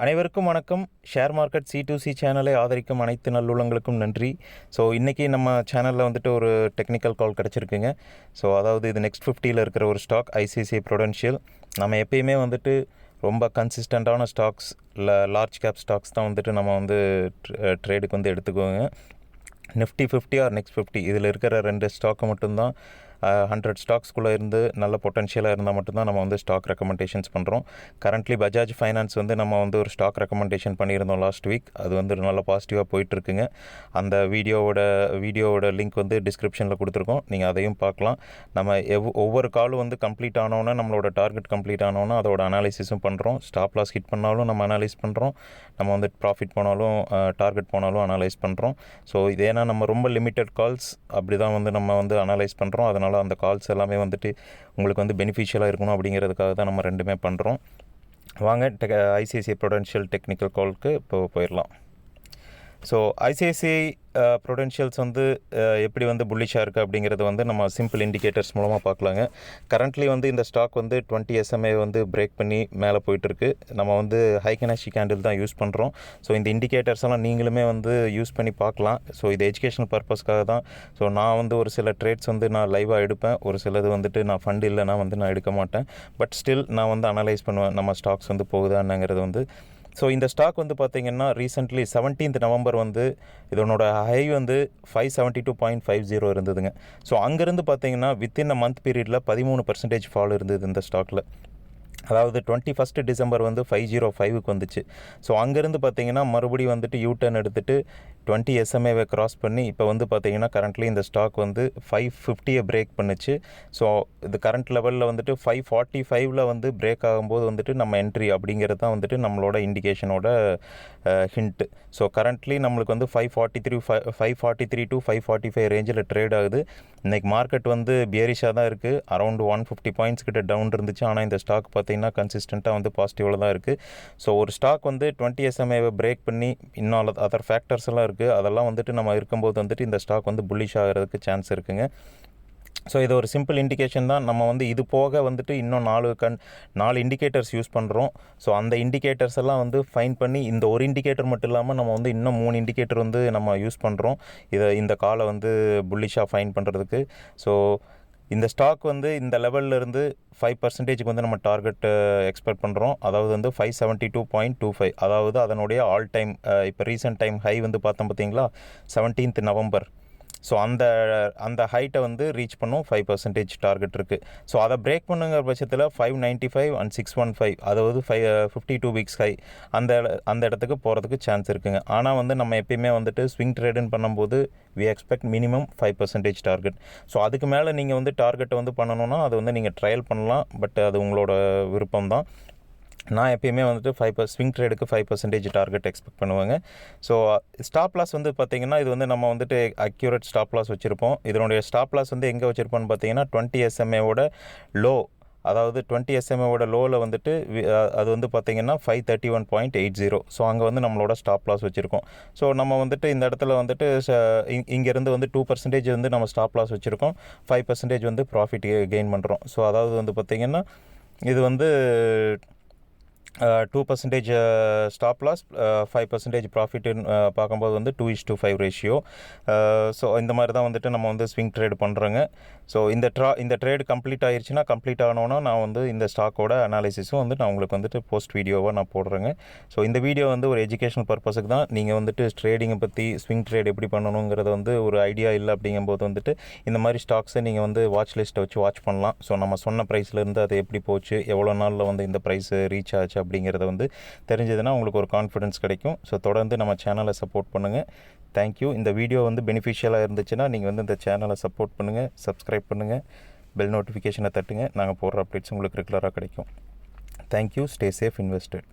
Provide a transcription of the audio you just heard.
அனைவருக்கும் வணக்கம். Share market C2C சேனலை ஆதரிக்கும் அனைத்து நல்லுள்ளங்களுக்கும் நன்றி. ஸோ இன்றைக்கி நம்ம சேனலில் வந்துட்டு ஒரு டெக்னிக்கல் கால் கிடச்சிருக்குங்க. ஸோ அதாவது இது நெக்ஸ்ட் 50ல் இருக்கிற ஒரு ஸ்டாக் ICICI Prudential. நம்ம எப்பயுமே வந்துட்டு ரொம்ப கன்சிஸ்டண்ட்டான ஸ்டாக்ஸ் இல்லை லார்ஜ் கேப் ஸ்டாக்ஸ் தான் வந்துட்டு நம்ம வந்து ட்ரேடுக்கு வந்து எடுத்துக்குவோங்க. நிஃப்டி 50 ஆர் நெக்ஸ்ட் 50 இதில் இருக்கிற 2 ஸ்டாக்கை மட்டும்தான் 100 ஸ்டாக்ஸ்குள்ளே இருந்து நல்ல பொட்டன்ஷியலாக இருந்தால் மட்டும்தான் நம்ம வந்து ஸ்டாக் ரெக்கமெண்டேஷன்ஸ் பண்ணுறோம். கரண்ட்லி பஜாஜ் ஃபைனான்ஸ் வந்து நம்ம வந்து ஒரு ஸ்டாக் ரெக்கமெண்டேஷன் பண்ணியிருந்தோம் லாஸ்ட் வீக். அது வந்து நல்ல பாசிட்டிவாக போயிட்டுருக்குங்க. அந்த வீடியோவோட லிங்க் வந்து டிஸ்கிரிப்ஷனில் கொடுத்துருக்கோம், நீங்கள் அதையும் பார்க்கலாம். நம்ம ஒவ்வொரு காலும் வந்து கம்ப்ளீட் ஆனோன்னா, நம்மளோட டார்கெட் கம்ப்ளீட் ஆனோன்னா அதோட அனாலிசிஸும் பண்ணுறோம். ஸ்டாப் லாஸ் ஹிட் பண்ணாலும் நம்ம அனலைஸ் பண்ணுறோம், நம்ம வந்து ப்ராஃபிட் போனாலும் டார்கெட் போனாலும் அனலைஸ் பண்ணுறோம். ஸோ இது ஏன்னா நம்ம ரொம்ப லிமிட்டட் கால்ஸ் அப்படி தான் வந்து நம்ம வந்து அனலைஸ் பண்ணுறோம். அதனால் அந்த கால்ஸ் எல்லாமே வந்துட்டு உங்களுக்கு வந்து பெனிஃபிஷியலாக இருக்கணும் அப்படிங்கிறதுக்காக தான் நம்ம ரெண்டுமே பண்ணுறோம். வாங்க ICICI Prudential டெக்னிக்கல் கால்க்கு இப்போ போயிடலாம். ஸோ ICICI Prudentials வந்து எப்படி வந்து புல்லிஷாக இருக்குது அப்படிங்கிறது வந்து நம்ம சிம்பிள் இண்டிகேட்டர்ஸ் மூலமாக பார்க்கலாங்க. கரண்ட்லி வந்து இந்த ஸ்டாக் வந்து 20 SMA வந்து பிரேக் பண்ணி மேலே போயிட்டுருக்கு. நம்ம வந்து ஹைகனாஷி கேண்டில் தான் யூஸ் பண்ணுறோம். ஸோ இந்த இண்டிகேட்டர்ஸ் எல்லாம் நீங்களுமே வந்து யூஸ் பண்ணி பார்க்கலாம். ஸோ இது எஜுகேஷனல் பர்பஸ்க்காக தான். ஸோ நான் வந்து ஒரு சில ட்ரேட்ஸ் வந்து நான் லைவாக எடுப்பேன், ஒரு சிலது வந்துட்டு நான் ஃபண்ட் இல்லைனா வந்து நான் எடுக்க மாட்டேன். பட் ஸ்டில் நான் வந்து அனலைஸ் பண்ணுவேன் நம்ம ஸ்டாக்ஸ் வந்து போகுதான்னுங்கிறது வந்து. ஸோ இந்த ஸ்டாக் வந்து பார்த்திங்கன்னா ரீசெண்ட்லி 17th நவம்பர் வந்து இதனோட ஹை வந்து 572.50 இருந்ததுங்க. ஸோ அங்கேருந்து பார்த்திங்கன்னா வித்தின் அ மந்த் பீரியடில் 13% ஃபால் இருந்தது இந்த ஸ்டாக்கில். அதாவது 21 டிசம்பர் வந்து 505க்கு வந்துச்சு. ஸோ அங்கேருந்து பார்த்திங்கன்னா மறுபடியும் வந்துட்டு யூட்டர்ன் எடுத்துகிட்டு 20 SMAவை க்ராஸ் பண்ணி இப்போ வந்து பார்த்திங்கன்னா கரண்ட்லி இந்த ஸ்டாக் வந்து 550 பிரேக் பண்ணுச்சு. ஸோ இது கரண்ட் லெவலில் வந்துட்டு 545ல் வந்து பிரேக் ஆகும்போது வந்துட்டு நம்ம என்ட்ரி அப்படிங்கிறது தான் வந்துட்டு நம்மளோட இண்டிகேஷனோட ஹிண்ட்டு. ஸோ கரண்ட்லி நம்மளுக்கு வந்து 543 to 545 ரேஞ்சில் ட்ரேட் ஆகுது. இன்றைக்கி மார்க்கெட் வந்து பியரிஷாக தான் இருக்குது. அரௌண்ட் 150 பாயிண்ட்ஸ் கிட்ட டவுன் இருந்துச்சு. ஆனால் இந்த ஸ்டாக் பார்த்திங்கன்னா கன்சிஸ்டண்ட்டாக வந்து பாசிட்டிவில் தான் இருக்குது. ஸோ ஒரு ஸ்டாக் வந்து 20 SMAவை பிரேக் பண்ணி இன்னும் அதர் ஃபேக்டர்ஸ் எல்லாம் இருக்குது. அதெல்லாம் வந்துட்டு நம்ம இருக்கும்போது வந்துட்டு இந்த ஸ்டாக் வந்து புல்லிஷ் ஆகிறதுக்கு சான்ஸ் இருக்குங்க. ஸோ இது ஒரு சிம்பிள் இண்டிகேஷன் தான். நம்ம வந்து இது போக வந்துட்டு இன்னும் 4 இண்டிகேட்டர்ஸ் யூஸ் பண்ணுறோம். ஸோ அந்த இண்டிகேட்டர்ஸ் எல்லாம் வந்து ஃபைன் பண்ணி இந்த ஒரு இண்டிகேட்டர் மட்டும் இல்லாமல் நம்ம வந்து இன்னும் 3 இண்டிகேட்டர் வந்து நம்ம யூஸ் பண்ணுறோம் இந்த காலை வந்து புல்லிஷாக ஃபைன் பண்ணுறதுக்கு. ஸோ இந்த ஸ்டாக் வந்து இந்த லெவலில் இருந்து 5% வந்து நம்ம டார்கெட் எக்ஸ்பெக்ட் பண்ணுறோம். அதாவது வந்து 572.25, அதாவது அதனுடைய ஆல் டைம் இப்போ ரீசெண்ட் டைம் ஹை வந்து பார்த்தோம் பார்த்தீங்களா 17th நவம்பர். ஸோ அந்த ஹைட்டை வந்து ரீச் பண்ணும் 5% டார்கெட் இருக்குது. ஸோ அதை பிரேக் பண்ணுங்கிற பட்சத்தில் 595 and 615, அதாவது 52 வீக்ஸ் ஹை அந்த இடத்துக்கு போகிறதுக்கு சான்ஸ் இருக்குங்க. ஆனால் வந்து நம்ம எப்பயுமே வந்துட்டு ஸ்விங் ட்ரேடுன்னு பண்ணும்போது we expect minimum 5% target. So அதுக்கு மேலே நீங்கள் வந்து டார்கெட்டை வந்து பண்ணணுன்னா அது வந்து நீங்கள் ட்ரையல் பண்ணலாம். பட் அது உங்களோட விருப்பம் தான். நான் எப்பயுமே வந்துட்டு ஸ்விங் ட்ரேடுக்கு 5% டார்கெட் எக்ஸ்பெக்ட் பண்ணுவேங்க. ஸோ ஸ்டாப் லாஸ் வந்து பார்த்திங்கன்னா இது வந்து நம்ம வந்துட்டு அக்யூரேட் ஸ்டாப் லாஸ் வச்சுருப்போம். இதனுடைய ஸ்டாப் லாஸ் வந்து எங்கே வச்சுருப்போம்னு பார்த்தீங்கன்னா 20 SMAவோட லோ, அதாவது 20 SMAவோட லோவில் வந்துட்டு அது வந்து பார்த்திங்கன்னா 531.80. ஸோ அங்கே வந்து நம்மளோட ஸ்டாப் லாஸ் வச்சுருக்கோம். ஸோ நம்ம வந்துட்டு இந்த இடத்துல வந்துட்டு இங்கேருந்து வந்து 2% வந்து நம்ம ஸ்டாப் லாஸ் வச்சுருக்கோம், 5% வந்து ப்ராஃபிட் கெயின் பண்ணுறோம். ஸோ அதாவது வந்து பார்த்திங்கன்னா இது வந்து 2% ஸ்டாப் லாஸ் 5% ப்ராஃபிட்டுன்னு பார்க்கும்போது வந்து 2:5 ரேஷியோ. ஸோ இந்த மாதிரி தான் வந்துட்டு நம்ம வந்து ஸ்விங் ட்ரேடு பண்ணுறோங்க. ஸோ இந்த ட்ரேடு கம்ப்ளீட் ஆனோன்னா நான் வந்து இந்த ஸ்டாக்கோட அனாலிசிஸும் வந்து நான் உங்களுக்கு வந்துட்டு போஸ்ட் வீடியோவாக நான் போடுறேங்க. ஸோ இந்த வீடியோ வந்து ஒரு எஜுகேஷனல் பர்பஸுக்கு தான். நீங்கள் வந்துட்டு ட்ரேடிங்கை பற்றி ஸ்விங் ட்ரேட் எப்படி பண்ணணுங்கிறத வந்து ஒரு ஐடியா இல்லை அப்படிங்கும்போது வந்துட்டு இந்த மாதிரி ஸ்டாக்ஸை நீங்கள் வந்து வாட்ச் லிஸ்ட்டை வச்சு வாட்ச் பண்ணலாம். ஸோ நம்ம சொன்ன ப்ரைஸ்லேருந்து அது எப்படி போச்சு, எவ்வளோ நாளில் வந்து இந்த ப்ரைஸ் ரீச் ஆச்சு அப்படிங்கிறத வந்து தெரிஞ்சதுன்னா உங்களுக்கு ஒரு கான்ஃபிடன்ஸ் கிடைக்கும். ஸோ தொடர்ந்து நம்ம சேனலை சப்போர்ட் பண்ணுங்கள். தேங்க்யூ. இந்த வீடியோ வந்து பெனிஃபிஷியலாக இருந்துச்சுன்னா நீங்கள் வந்து இந்த சேனலை சப்போர்ட் பண்ணுங்கள், சப்ஸ்கிரைப் பண்ணுங்கள், பெல் நோட்டிஃபிகேஷனை தட்டுங்க. நாங்கள் போடுற அப்டேட்ஸ் உங்களுக்கு ரெகுலராக கிடைக்கும். தேங்க்யூ. Stay safe, invested.